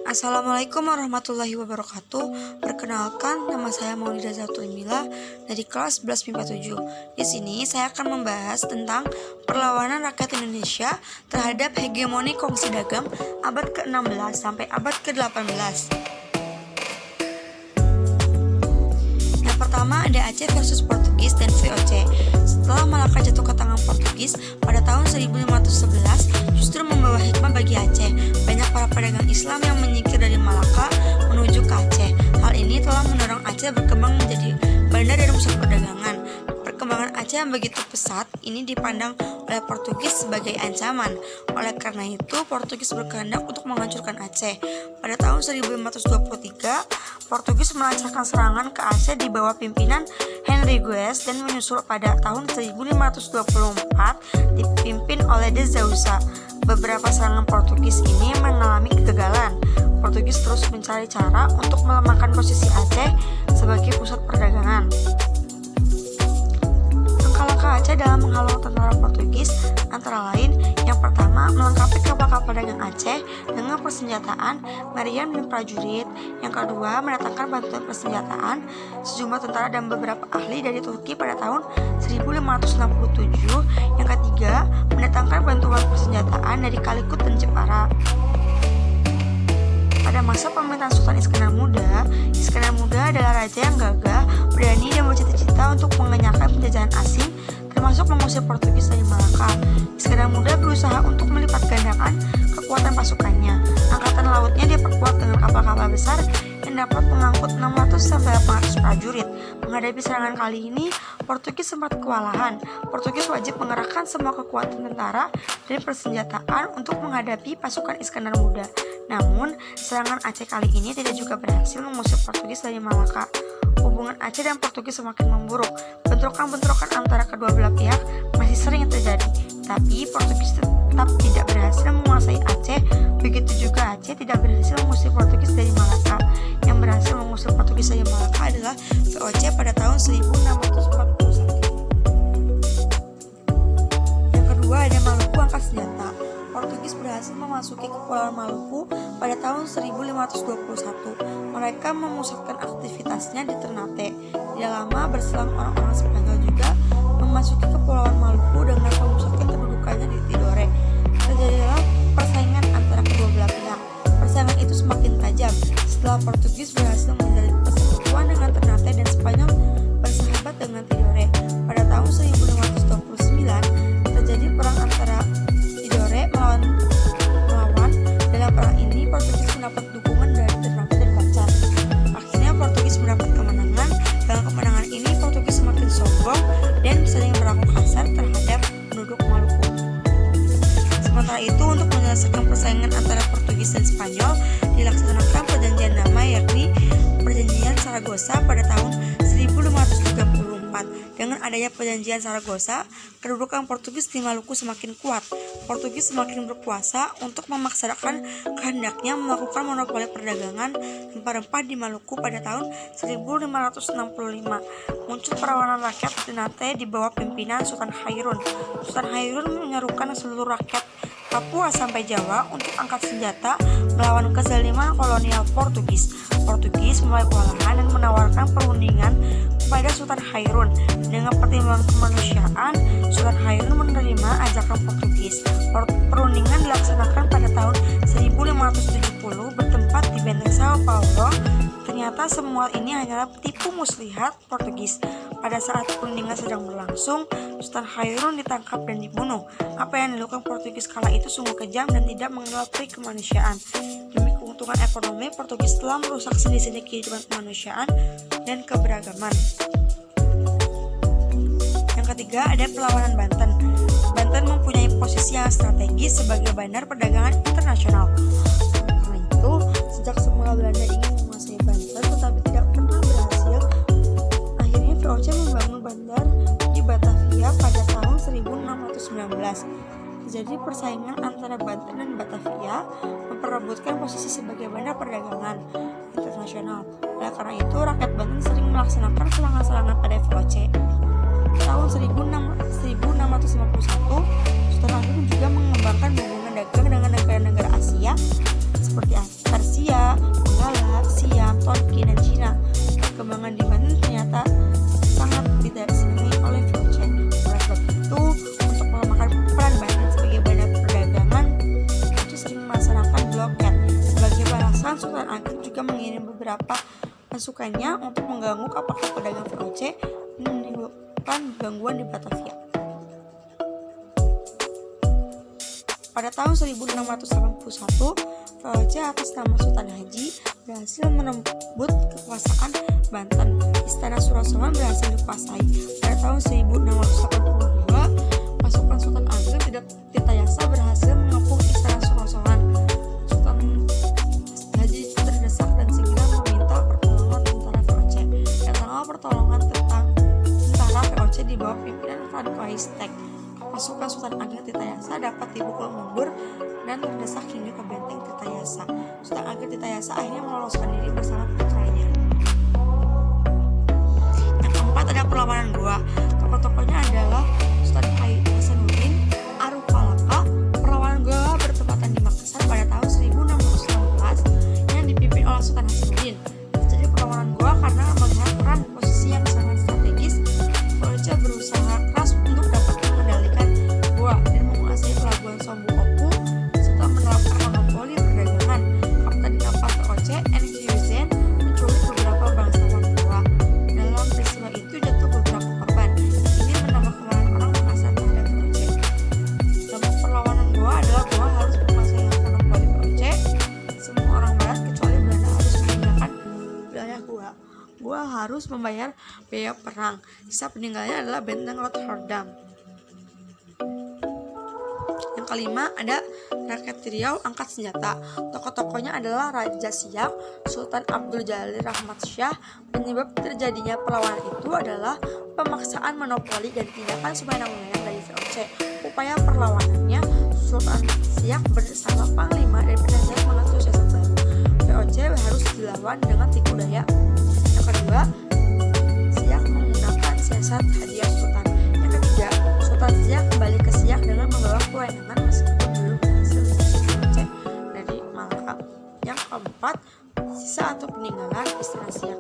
Assalamualaikum warahmatullahi wabarakatuh. Perkenalkan, nama saya Maulida Zatulimila dari kelas 11 MIPA 7. Di sini saya akan membahas tentang perlawanan rakyat Indonesia terhadap hegemoni kongsi dagang abad ke-16 sampai abad ke-18. Yang pertama ada Aceh versus Portugis dan VOC. Setelah Malaka jatuh ke tangan Portugis pada tahun 1511, justru membawa hikmah bagi Aceh. Banyak para pedagang Islam yang menyingkir dari Malaka menuju ke Aceh. Hal ini telah mendorong Aceh berkembang menjadi bandar dan pusat perdagangan. Perkembangan Aceh yang begitu pesat ini dipandang oleh Portugis sebagai ancaman. Oleh karena itu, Portugis berkehendak untuk menghancurkan Aceh. Pada tahun 1523, Portugis melancarkan serangan ke Aceh di bawah pimpinan Henry Guez dan menyusul pada tahun 1524 dipimpin oleh de Souza. Beberapa serangan Portugis ini mengalami kegagalan. Portugis terus mencari cara untuk melemahkan posisi Aceh sebagai pusat perdagangan. Langkah-langkah Aceh dalam menghalau tentara Portugis antara lain: yang pertama, melengkapi kapal-kapal dagang Aceh dengan persenjataan, meriam dan prajurit. Yang kedua, mendatangkan bantuan persenjataan sejumlah tentara dan beberapa ahli dari Turki pada tahun 1567. Yang ketiga, mendatangkan bantuan persenjataan dari Calicut dan Jepara. Pada masa pemerintahan Sultan Iskandar Muda adalah raja yang gagah, berani dan bercita-cita untuk mengenyahkan penjajahan asing, termasuk mengusir Portugis dari Malaka. Iskandar Muda berusaha untuk melipat gandakan kekuatan pasukannya. Angkatan lautnya diperkuat dengan kapal-kapal besar yang dapat mengangkut 600-800 prajurit. Menghadapi serangan kali ini, Portugis sempat kewalahan. Portugis wajib mengerahkan semua kekuatan tentara dan persenjataan untuk menghadapi pasukan Iskandar Muda. Namun, serangan Aceh kali ini tidak juga berhasil mengusir Portugis dari Malaka. Hubungan Aceh dan Portugis semakin memburuk. Bentrokan-bentrokan antara kedua belah pihak masih sering terjadi. Tapi Portugis tetap tidak berhasil menguasai Aceh. Begitu juga Aceh tidak berhasil mengusir Portugis dari Malaka. Yang berhasil mengusir Portugis dari Malaka adalah VOC pada tahun 1641. Yang kedua ada Maluku angkat senjata. Portugis berhasil memasuki Kepulauan Maluku pada tahun 1521. Mereka memusatkan aktivitasnya di Ternate. Tidak lama berselang, orang-orang Spanyol juga memasuki Kepulauan Maluku dengan memusatkan kedudukannya di Tidore. Terjadilah persaingan antara kedua belah pihak. Persaingan itu semakin tajam setelah Portugis berhasil menjalin persekutuan dengan Ternate dan Spanyol bersahabat dengan Tidore. Pada tahun 1529 terjadi perang antara Tidore melawan. Dalam perang ini Portugis mendapat dukungan dari Ternate dan Bacan. Akhirnya Portugis mendapat kemenangan. Dalam kemenangan ini Portugis semakin sombong dan sering berlaku kasar terhadap penduduk Maluku. Sementara itu, untuk menyelesaikan persaingan antara Portugis dan Spanyol, dilaksanakan perjanjian damai, yakni Perjanjian Saragossa pada tahun 1534. Dengan adanya perjanjian Saragossa, kedudukan Portugis di Maluku semakin kuat. Portugis semakin berkuasa untuk memaksakan kehendaknya melakukan monopoli perdagangan rempah-rempah di Maluku pada tahun 1565. Muncul perlawanan rakyat Ternate di bawah pimpinan Sultan Hairun. Sultan Hairun menyerukan seluruh rakyat Papua sampai Jawa untuk angkat senjata melawan kezaliman kolonial Portugis. Portugis mulai kewalahan dan menawarkan perundingan kepada Sultan Hairun. Dengan pertimbangan kemanusiaan, Sultan Hairun menerima ajakan Portugis. Perundingan dilaksanakan pada tahun 1570 bertempat di benteng Sao Paulo. Ternyata semua ini hanyalah tipu muslihat Portugis. Pada saat perundingan sedang berlangsung, Sultan Hairun ditangkap dan dibunuh. Apa yang dilakukan Portugis kala itu sungguh kejam dan tidak mengenal peri kemanusiaan. Demi keuntungan ekonomi, Portugis telah merusak sendi-sendi kehidupan kemanusiaan dan keberagaman. Yang ketiga ada perlawanan Banten. Banten mempunyai posisi yang strategis sebagai bandar perdagangan internasional. Karena itu, sejak semula Belanda ingin menguasai Banten tetapi tidak pernah berhasil, akhirnya VOC membangun bandar di Batavia pada tahun 1619. Terjadi persaingan antara Banten dan Batavia memperebutkan posisi sebagai bandar perdagangan internasional. Oleh karena itu, rakyat Banten sering melaksanakan serangan-serangan pada VOC. Tahun 1651, Sultan Agung juga mengembangkan hubungan dagang dengan negara-negara Asia seperti Persia, Sultan Ageng juga mengirim beberapa pasukannya untuk mengganggu kapal-kapal pedagang VOC dan menimbulkan gangguan di Batavia. Pada tahun 1681, VOC atas nama Sultan Haji berhasil menembus kekuasaan Banten. Istana Surasowan berhasil dikuasai. Pada tahun 1682, pasukan Sultan Ageng Tirtayasa berhasil mengepung Istana Surasowan. Sultan Haji terdesak dan segera meminta pertolongan tentara VOC. Datanglah pertolongan tentara VOC di bawah pimpinan Van Koistek. Pasukan Sultan Ageng Tirtayasa dapat dipukul mundur dan terdesak hingga ke benteng Tirtayasa. Sultan Ageng Tirtayasa akhirnya meloloskan diri bersama putranya. Yang keempat ada perlawanan Goa. Tokoh-tokohnya adalah Sultan Hasanuddin Arukalaka. Perlawanan Goa bertepatan di Makassar pada tahun 1616 yang dipimpin oleh Sultan Hasanuddin. Terjadi perlawanan Goa karena melihat peran posisi yang sangat strategis, VOC berusaha keras untuk dapat mengendalikan Goa dan menguasai pelabuhan Sombu Opu setelah menerapkan monopoli perdagangan. Kapten kapal VOC Enkhuizen menculik beberapa bangsawan Goa. Dalam peristiwa itu jatuh beberapa korban. Ini menambah kemarahan orang Makassar terhadap VOC. Dampak perlawanan Goa adalah Goa harus menguasai monopoli VOC. Semua orang Barat kecuali Belanda harus meninggalkan wilayah Goa. Goa harus membayar biaya perang. Sisa peninggalannya adalah benteng Rotterdam. Yang kelima ada rakyat Riau angkat senjata. Tokoh-tokohnya adalah Raja Siak, Sultan Abdul Jalil Rahmat Syah. Penyebab terjadinya perlawanan itu adalah pemaksaan monopoli dan tindakan sewenang-wenang dari VOC. Upaya perlawanannya, Sultan Siak bersama Panglima dan penasihat mengatur siasat baru. VOC harus dilawan dengan tipu daya. Yang kedua, Siak menggunakan siasat hadiah Sultan. Yang ketiga, Sultan Siak kembali ke Siak dengan membawa kewenangan meskipun belum berhasil mengusir VOC dari Malaka. Yang keempat, sisa atau peninggalan Istana Siak.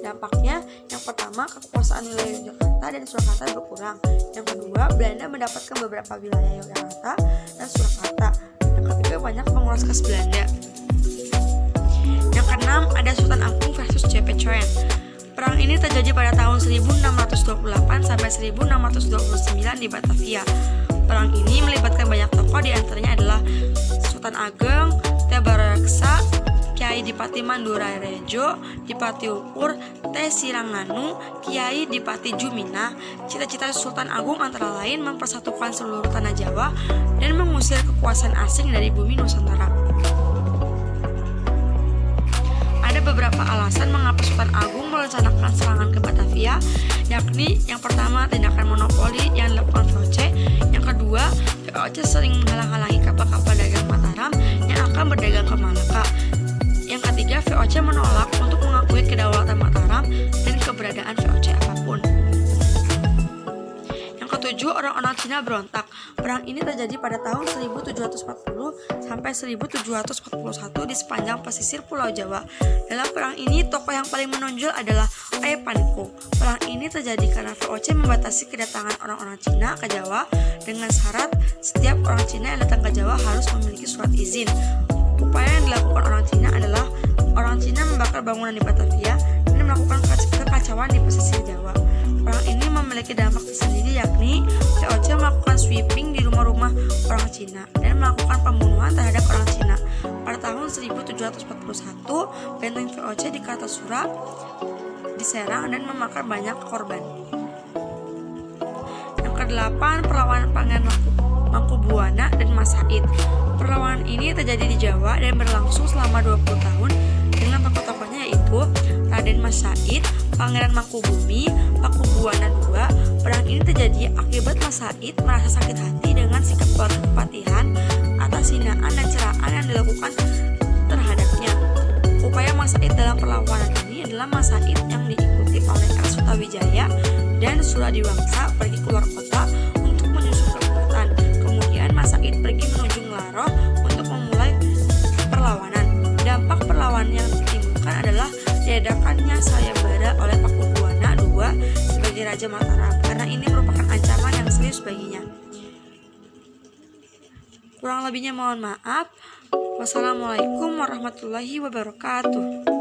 Dampaknya, yang pertama, kekuasaan wilayah Yogyakarta dan Surakarta berkurang. Yang kedua, Belanda mendapatkan beberapa wilayah Yogyakarta dan Surakarta. Yang ketiga, banyak penguras kas Belanda. Yang keenam, ada Sultan Agung versus Jepecoen. Perang ini terjadi pada tahun 1628 sampai 1629 di Batavia. Perang ini melibatkan banyak tokoh, di antaranya adalah Sultan Ageng, Tebareksa, Kiai Dipati Mandurarejo, Dipati Ukur, Teh Siranganu, Kiai Dipati Jumina. Cita-cita Sultan Agung antara lain mempersatukan seluruh tanah Jawa dan mengusir kekuasaan asing dari bumi Nusantara. Ada beberapa alasan mengapa Sultan Agung merencanakan serangan ke Batavia, yakni yang pertama, tindakan monopoli yang dilakukan VOC. Yang kedua, VOC sering menghalang-halangi kapal-kapal dagang Mataram yang akan berdagang ke Malaka. Yang ketiga, VOC menolak untuk mengakui kedaulatan Mataram dan keberadaan VOC apapun. Yang ketujuh, orang-orang Cina berontak. Perang ini terjadi pada tahun 1740 sampai 1741 di sepanjang pesisir Pulau Jawa. Dalam perang ini, tokoh yang paling menonjol adalah Oe Panko. Perang ini terjadi karena VOC membatasi kedatangan orang-orang Cina ke Jawa dengan syarat setiap orang Cina yang datang ke Jawa harus memiliki surat izin. Upaya yang dilakukan orang Cina adalah orang Cina membakar bangunan di Batavia dan melakukan kekacauan di pesisir Jawa. Perang ini memiliki dampak tersendiri, yakni VOC melakukan sweeping di rumah-rumah orang Cina dan melakukan pembunuhan terhadap orang Cina. Pada tahun 1741, benteng VOC di Kartasura diserang dan memakan banyak korban. Yang kedelapan, perlawanan Pangeran Mangkubuwana dan Mas Said. Perlawanan ini terjadi di Jawa dan berlangsung selama 20 tahun dengan tokoh-tokohnya yaitu Raden Mas Said, Pangeran Mangkubumi, Pakubuwana II. Perang ini terjadi akibat Mas Said merasa sakit hati dengan sikap keluarga Kepatihan atas hinaan dan ceraan yang dilakukan terhadapnya. Upaya Mas Said dalam perlawanan ini adalah Mas Said yang diikuti oleh R. Sutawijaya dan Suradiwangsa pergi keluar kota untuk menyusun kekuatan. Kemudian Mas Said pergi menuju Nglaroh untuk memulai perlawanan. Dampak perlawanan yang ditimbulkan adalah diadakannya sayembara oleh Pakubuwana II sebagai Raja Mataram karena ini merupakan ancaman yang serius baginya. Kurang lebihnya mohon maaf. Wassalamualaikum warahmatullahi wabarakatuh.